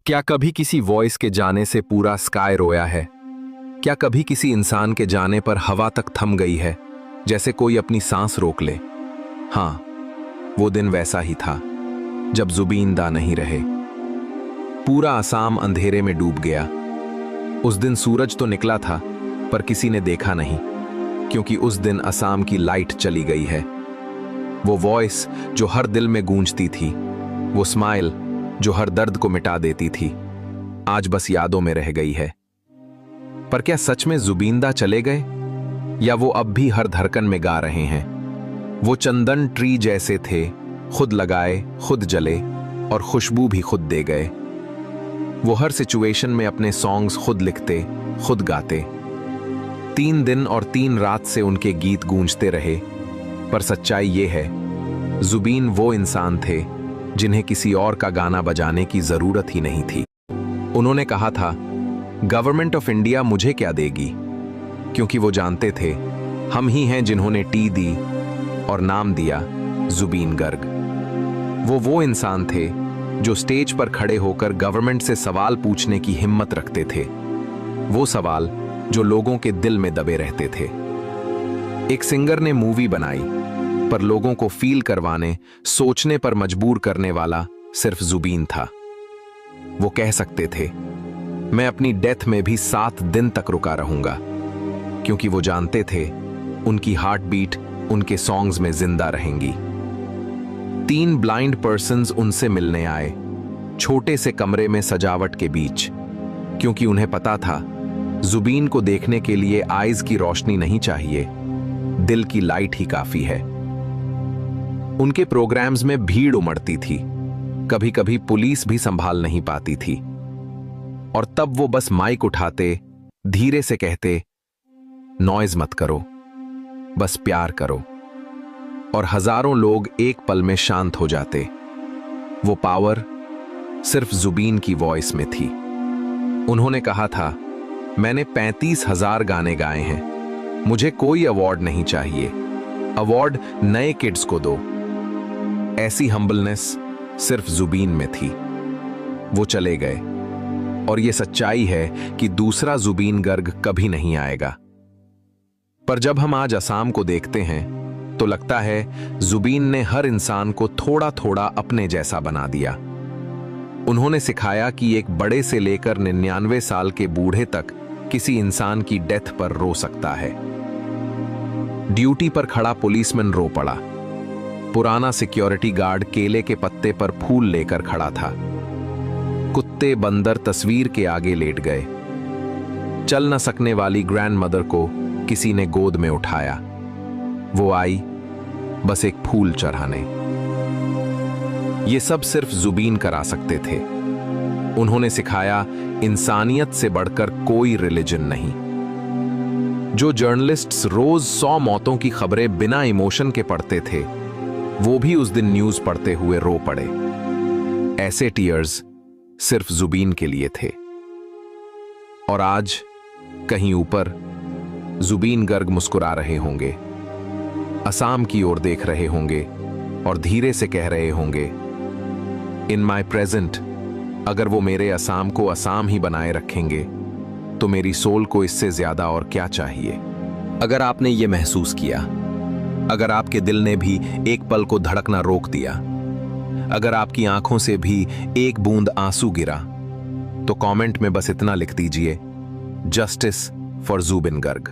क्या कभी किसी वॉइस के जाने से पूरा स्काई रोया है? क्या कभी किसी इंसान के जाने पर हवा तक थम गई है, जैसे कोई अपनी सांस रोक ले? हाँ, वो दिन वैसा ही था जब जुबीन दा नहीं रहे। पूरा असम अंधेरे में डूब गया। उस दिन सूरज तो निकला था, पर किसी ने देखा नहीं, क्योंकि उस दिन असम की लाइट चली गई है। वो वॉइस जो हर दिल में गूंजती थी, वो स्माइल जो हर दर्द को मिटा देती थी, आज बस यादों में रह गई है। पर क्या सच में जुबीन दा चले गए, या वो अब भी हर धड़कन में गा रहे हैं? वो चंदन ट्री जैसे थे, खुद लगाए, खुद जले और खुशबू भी खुद दे गए। वो हर सिचुएशन में अपने सॉन्ग्स खुद लिखते, खुद गाते। 3 दिन और 3 रात से उनके गीत गूंजते रहे। पर सच्चाई ये है, जुबीन वो इंसान थे जिन्हें किसी और का गाना बजाने की जरूरत ही नहीं थी। उन्होंने कहा था, गवर्नमेंट ऑफ इंडिया मुझे क्या देगी, क्योंकि वो जानते थे हम ही हैं जिन्होंने टी दी और नाम दिया जुबीन गर्ग। वो इंसान थे जो स्टेज पर खड़े होकर गवर्नमेंट से सवाल पूछने की हिम्मत रखते थे, वो सवाल जो लोगों के दिल में दबे रहते थे। एक सिंगर ने मूवी बनाई, पर लोगों को फील करवाने, सोचने पर मजबूर करने वाला सिर्फ जुबीन था। वो कह सकते थे, मैं अपनी डेथ में भी 7 दिन तक रुका रहूंगा, क्योंकि वो जानते थे उनकी हार्ट बीट उनके सॉन्ग्स में जिंदा रहेंगी। 3 ब्लाइंड पर्सन्स उनसे मिलने आए, छोटे से कमरे में सजावट के बीच, क्योंकि उन्हें पता था जुबीन को देखने के लिए आईज की रोशनी नहीं चाहिए, दिल की लाइट ही काफी है। उनके प्रोग्राम्स में भीड़ उमड़ती थी, कभी कभी पुलिस भी संभाल नहीं पाती थी, और तब वो बस माइक उठाते, धीरे से कहते, नॉइज मत करो, बस प्यार करो, और हजारों लोग एक पल में शांत हो जाते। वो पावर सिर्फ जुबीन की वॉइस में थी। उन्होंने कहा था, मैंने 35,000 गाने गाए हैं, मुझे कोई अवार्ड नहीं चाहिए, अवार्ड नए किड्स को दो। ऐसी हम्बलनेस सिर्फ जुबीन में थी। वो चले गए, और ये सच्चाई है कि दूसरा जुबीन गर्ग कभी नहीं आएगा। पर जब हम आज असम को देखते हैं, तो लगता है जुबीन ने हर इंसान को थोड़ा थोड़ा अपने जैसा बना दिया। उन्होंने सिखाया कि एक बड़े से लेकर 99 साल के बूढ़े तक किसी इंसान की डेथ पर रो सकता है। ड्यूटी पर खड़ा पुलिसमैन रो पड़ा। पुराना सिक्योरिटी गार्ड केले के पत्ते पर फूल लेकर खड़ा था। कुत्ते बंदर तस्वीर के आगे लेट गए। चल न सकने वाली ग्रैंडमदर को किसी ने गोद में उठाया। वो आई बस एक फूल चढ़ाने। ये सब सिर्फ जुबीन करा सकते थे। उन्होंने सिखाया, इंसानियत से बढ़कर कोई रिलीजन नहीं। जो जर्नलिस्ट्स रोज 100 मौतों की खबरें बिना इमोशन के पढ़ते थे, वो भी उस दिन न्यूज पढ़ते हुए रो पड़े। ऐसे टीयर्स सिर्फ जुबीन के लिए थे। और आज कहीं ऊपर जुबीन गर्ग मुस्कुरा रहे होंगे, असम की ओर देख रहे होंगे और धीरे से कह रहे होंगे, इन माई प्रेजेंट, अगर वो मेरे असम को असम ही बनाए रखेंगे, तो मेरी सोल को इससे ज्यादा और क्या चाहिए। अगर आपने ये महसूस किया, अगर आपके दिल ने भी एक पल को धड़कना रोक दिया, अगर आपकी आंखों से भी एक बूंद आंसू गिरा, तो कमेंट में बस इतना लिख दीजिए, जस्टिस फॉर जुबिन गर्ग।